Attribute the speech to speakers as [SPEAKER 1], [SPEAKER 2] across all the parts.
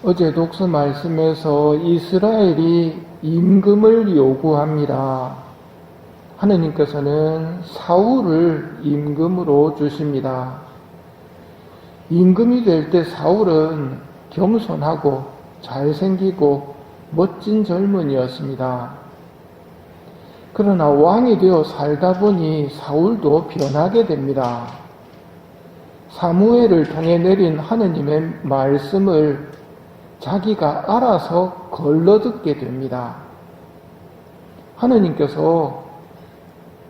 [SPEAKER 1] 어제 독서 말씀에서 이스라엘이 임금을 요구합니다. 하느님께서는 사울을 임금으로 주십니다. 임금이 될 때 사울은 겸손하고 잘생기고 멋진 젊은이였습니다. 그러나 왕이 되어 살다 보니 사울도 변하게 됩니다. 사무엘을 통해 내린 하느님의 말씀을 자기가 알아서 걸러듣게 됩니다. 하느님께서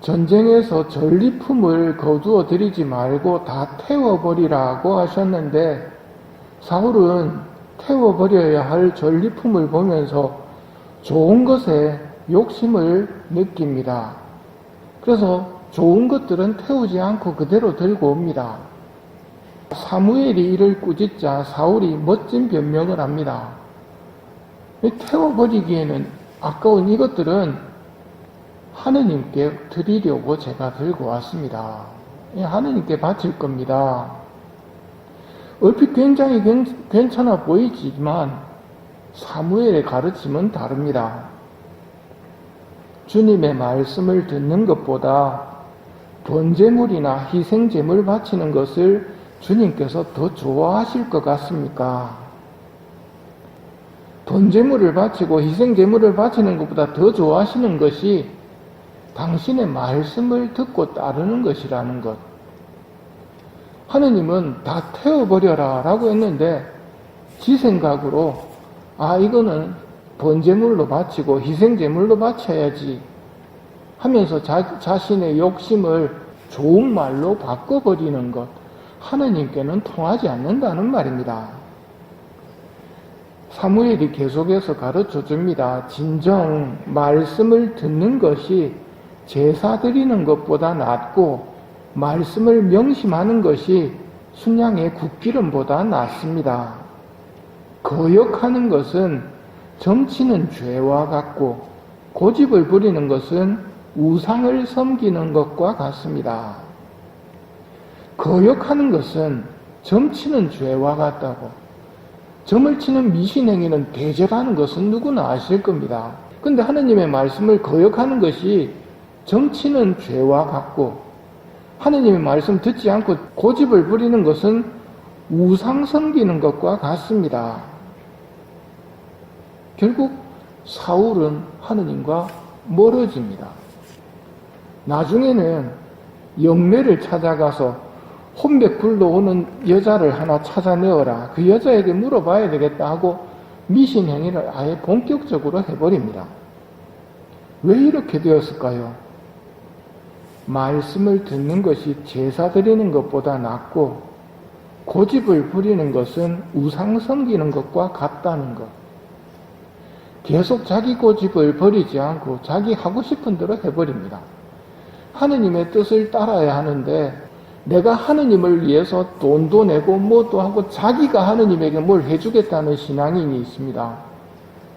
[SPEAKER 1] 전쟁에서 전리품을 거두어 드리지 말고 다 태워버리라고 하셨는데 사울은 태워버려야 할 전리품을 보면서 좋은 것에 욕심을 느낍니다. 그래서 좋은 것들은 태우지 않고 그대로 들고 옵니다. 사무엘이 이를 꾸짖자 사울이 멋진 변명을 합니다. 태워버리기에는 아까운 이것들은 하느님께 드리려고 제가 들고 왔습니다. 하느님께 바칠 겁니다. 얼핏 굉장히 괜찮아 보이지만 사무엘의 가르침은 다릅니다. 주님의 말씀을 듣는 것보다 번제물이나 희생제물 바치는 것을 주님께서 더 좋아하실 것 같습니까? 번제물을 바치고 희생제물을 바치는 것보다 더 좋아하시는 것이 당신의 말씀을 듣고 따르는 것이라는 것. 하느님은 다 태워버려라 라고 했는데 지 생각으로 이거는 번제물로 바치고 희생제물로 바쳐야지 하면서 자신의 욕심을 좋은 말로 바꿔버리는 것, 하느님께는 통하지 않는다는 말입니다. 사무엘이 계속해서 가르쳐 줍니다. 진정 말씀을 듣는 것이 제사 드리는 것보다 낫고 말씀을 명심하는 것이 순양의 국기름보다 낫습니다. 거역하는 것은 점치는 죄와 같고 고집을 부리는 것은 우상을 섬기는 것과 같습니다. 거역하는 것은 점치는 죄와 같다고. 점을 치는 미신행위는 대절하는 것은 누구나 아실 겁니다. 근데 하느님의 말씀을 거역하는 것이 점치는 죄와 같고 하느님의 말씀 듣지 않고 고집을 부리는 것은 우상 섬기는 것과 같습니다. 결국 사울은 하느님과 멀어집니다. 나중에는 영매를 찾아가서 혼백 굴러오는 여자를 하나 찾아내어라. 그 여자에게 물어봐야 되겠다 하고 미신 행위를 아예 본격적으로 해버립니다. 왜 이렇게 되었을까요? 말씀을 듣는 것이 제사 드리는 것보다 낫고 고집을 부리는 것은 우상 섬기는 것과 같다는 것. 계속 자기 고집을 버리지 않고 자기 하고 싶은 대로 해버립니다. 하느님의 뜻을 따라야 하는데 내가 하느님을 위해서 돈도 내고 뭐도 하고 자기가 하느님에게 뭘 해주겠다는 신앙인이 있습니다.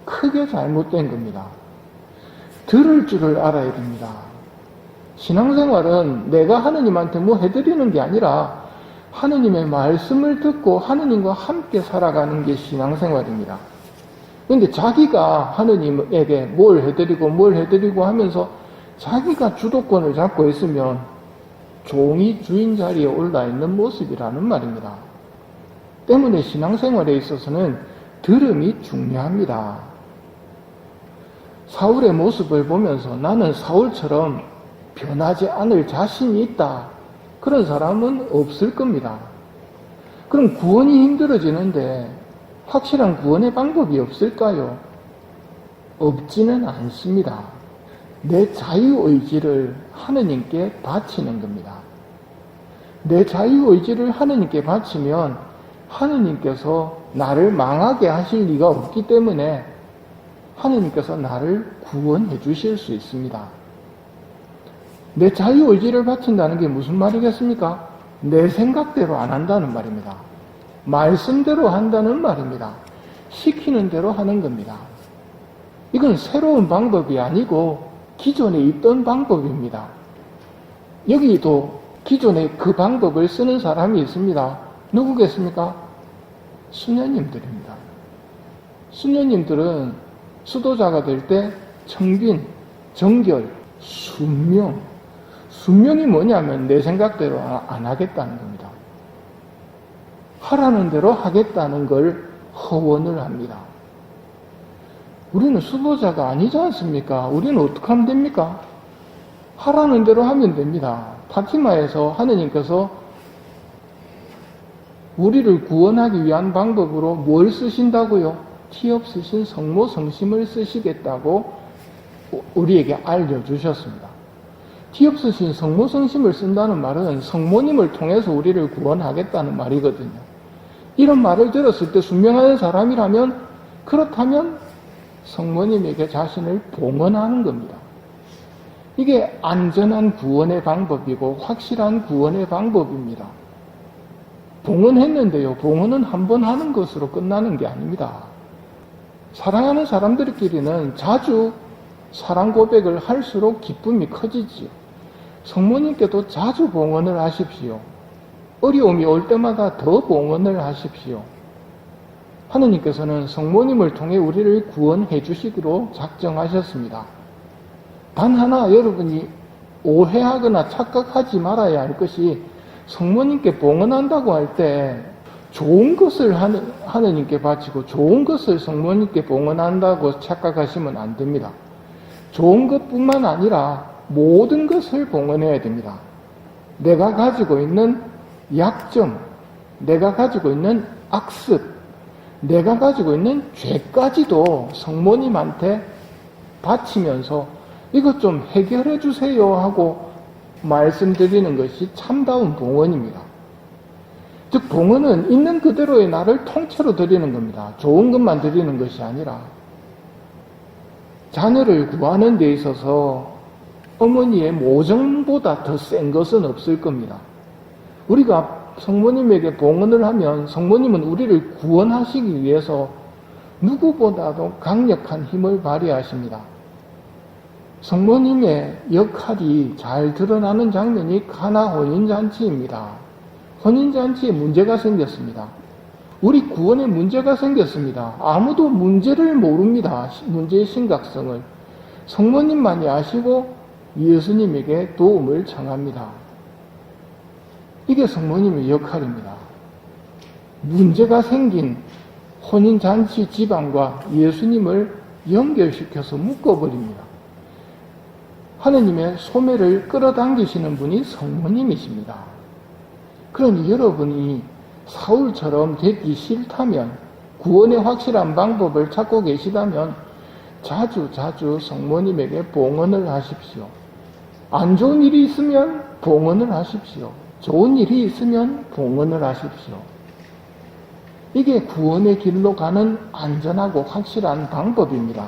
[SPEAKER 1] 크게 잘못된 겁니다. 들을 줄을 알아야 됩니다. 신앙생활은 내가 하느님한테 뭐 해드리는 게 아니라 하느님의 말씀을 듣고 하느님과 함께 살아가는 게 신앙생활입니다. 그런데 자기가 하느님에게 뭘 해드리고 하면서 자기가 주도권을 잡고 있으면 종이 주인 자리에 올라있는 모습이라는 말입니다. 때문에 신앙생활에 있어서는 들음이 중요합니다. 사울의 모습을 보면서 나는 사울처럼 변하지 않을 자신이 있다. 그런 사람은 없을 겁니다. 그럼 구원이 힘들어지는데 확실한 구원의 방법이 없을까요? 없지는 않습니다. 내 자유의지를 하느님께 바치는 겁니다. 내 자유의지를 하느님께 바치면 하느님께서 나를 망하게 하실 리가 없기 때문에 하느님께서 나를 구원해 주실 수 있습니다. 내 자유의지를 바친다는 게 무슨 말이겠습니까? 내 생각대로 안 한다는 말입니다. 말씀대로 한다는 말입니다. 시키는 대로 하는 겁니다. 이건 새로운 방법이 아니고 기존에 있던 방법입니다. 여기도 기존에 그 방법을 쓰는 사람이 있습니다. 누구겠습니까? 수녀님들입니다. 수녀님들은 수도자가 될 때 청빈, 정결, 순명. 순명이 뭐냐면 내 생각대로 안 하겠다는 겁니다. 하라는 대로 하겠다는 걸 허원을 합니다. 우리는 수도자가 아니지 않습니까? 우리는 어떻게 하면 됩니까? 하라는 대로 하면 됩니다. 파티마에서 하느님께서 우리를 구원하기 위한 방법으로 뭘 쓰신다고요? 티 없으신 성모 성심을 쓰시겠다고 우리에게 알려주셨습니다. 티 없으신 성모 성심을 쓴다는 말은 성모님을 통해서 우리를 구원하겠다는 말이거든요. 이런 말을 들었을 때 순명한 사람이라면 그렇다면 성모님에게 자신을 봉헌하는 겁니다. 이게 안전한 구원의 방법이고 확실한 구원의 방법입니다. 봉헌했는데요. 봉헌은 한 번 하는 것으로 끝나는 게 아닙니다. 사랑하는 사람들끼리는 자주 사랑 고백을 할수록 기쁨이 커지지요. 성모님께도 자주 봉헌을 하십시오. 어려움이 올 때마다 더 봉헌을 하십시오. 하느님께서는 성모님을 통해 우리를 구원해 주시기로 작정하셨습니다. 단 하나 여러분이 오해하거나 착각하지 말아야 할 것이 성모님께 봉헌한다고 할 때 좋은 것을 하느님께 바치고 좋은 것을 성모님께 봉헌한다고 착각하시면 안 됩니다. 좋은 것뿐만 아니라 모든 것을 봉헌해야 됩니다. 내가 가지고 있는 약점, 내가 가지고 있는 악습, 내가 가지고 있는 죄까지도 성모님한테 바치면서 이것 좀 해결해 주세요 하고 말씀드리는 것이 참다운 봉헌입니다. 즉 봉헌은 있는 그대로의 나를 통째로 드리는 겁니다. 좋은 것만 드리는 것이 아니라 자녀를 구하는 데 있어서 어머니의 모정보다 더 센 것은 없을 겁니다. 우리가 성모님에게 봉헌을 하면 성모님은 우리를 구원하시기 위해서 누구보다도 강력한 힘을 발휘하십니다. 성모님의 역할이 잘 드러나는 장면이 가나 혼인잔치입니다. 혼인잔치에 문제가 생겼습니다. 우리 구원에 문제가 생겼습니다. 아무도 문제를 모릅니다. 문제의 심각성을. 성모님만이 아시고 예수님에게 도움을 청합니다. 이게 성모님의 역할입니다. 문제가 생긴 혼인잔치 집안과 예수님을 연결시켜서 묶어버립니다. 하느님의 소매를 끌어당기시는 분이 성모님이십니다. 그러니 여러분이 사울처럼 되기 싫다면, 구원의 확실한 방법을 찾고 계시다면 자주 성모님에게 봉헌을 하십시오. 안 좋은 일이 있으면 봉헌을 하십시오. 좋은 일이 있으면 봉헌을 하십시오. 이게 구원의 길로 가는 안전하고 확실한 방법입니다.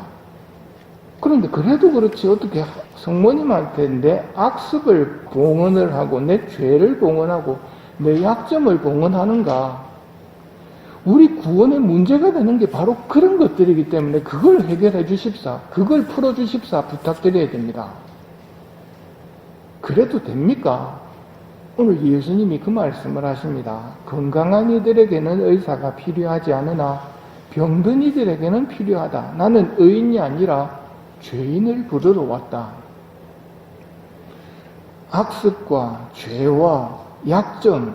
[SPEAKER 1] 그런데 그래도 그렇지 어떻게 성모님한테 내 악습을 봉헌을 하고 내 죄를 봉헌하고 내 약점을 봉헌하는가? 우리 구원의 문제가 되는 게 바로 그런 것들이기 때문에 그걸 해결해 주십사, 그걸 풀어 주십사 부탁드려야 됩니다. 그래도 됩니까? 오늘 예수님이 그 말씀을 하십니다. 건강한 이들에게는 의사가 필요하지 않으나 병든 이들에게는 필요하다. 나는 의인이 아니라 죄인을 부르러 왔다. 악습과 죄와 약점,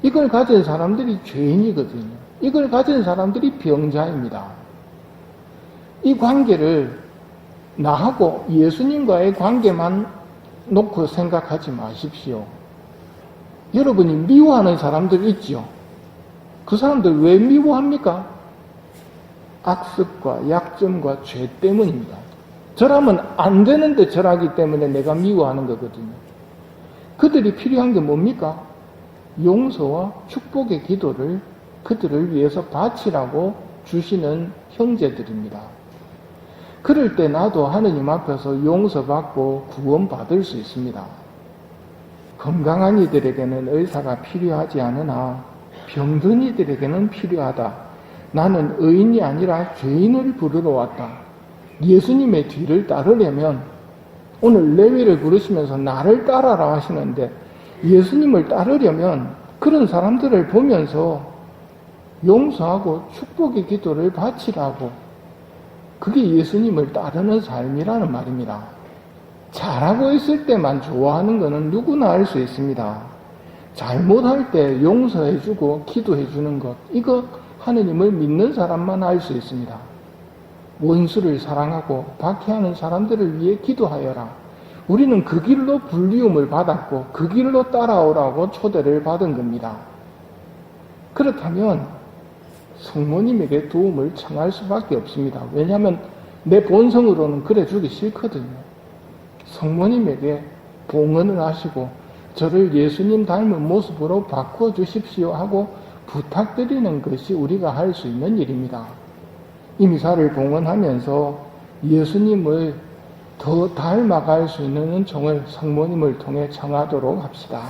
[SPEAKER 1] 이걸 가진 사람들이 죄인이거든요. 이걸 가진 사람들이 병자입니다. 이 관계를 나하고 예수님과의 관계만 놓고 생각하지 마십시오. 여러분이 미워하는 사람들 있죠? 그 사람들 왜 미워합니까? 악습과 약점과 죄 때문입니다. 저라면 안 되는데 저라기 때문에 내가 미워하는 거거든요. 그들이 필요한 게 뭡니까? 용서와 축복의 기도를 그들을 위해서 바치라고 주시는 형제들입니다. 그럴 때 나도 하느님 앞에서 용서받고 구원받을 수 있습니다. 건강한 이들에게는 의사가 필요하지 않으나 병든 이들에게는 필요하다. 나는 의인이 아니라 죄인을 부르러 왔다. 예수님의 뒤를 따르려면 오늘 레위를 부르시면서 나를 따라라 하시는데 예수님을 따르려면 그런 사람들을 보면서 용서하고 축복의 기도를 바치라고. 그게 예수님을 따르는 삶이라는 말입니다. 잘하고 있을 때만 좋아하는 것은 누구나 알 수 있습니다. 잘못할 때 용서해주고 기도해주는 것, 이거 하느님을 믿는 사람만 알 수 있습니다. 원수를 사랑하고 박해하는 사람들을 위해 기도하여라. 우리는 그 길로 불리움을 받았고 그 길로 따라오라고 초대를 받은 겁니다. 그렇다면 성모님에게 도움을 청할 수밖에 없습니다. 왜냐하면 내 본성으로는 그래 주기 싫거든요. 성모님에게 봉헌을 하시고 저를 예수님 닮은 모습으로 바꾸어 주십시오 하고 부탁드리는 것이 우리가 할 수 있는 일입니다. 이 미사를 봉헌하면서 예수님을 더 닮아갈 수 있는 은총을 성모님을 통해 청하도록 합시다.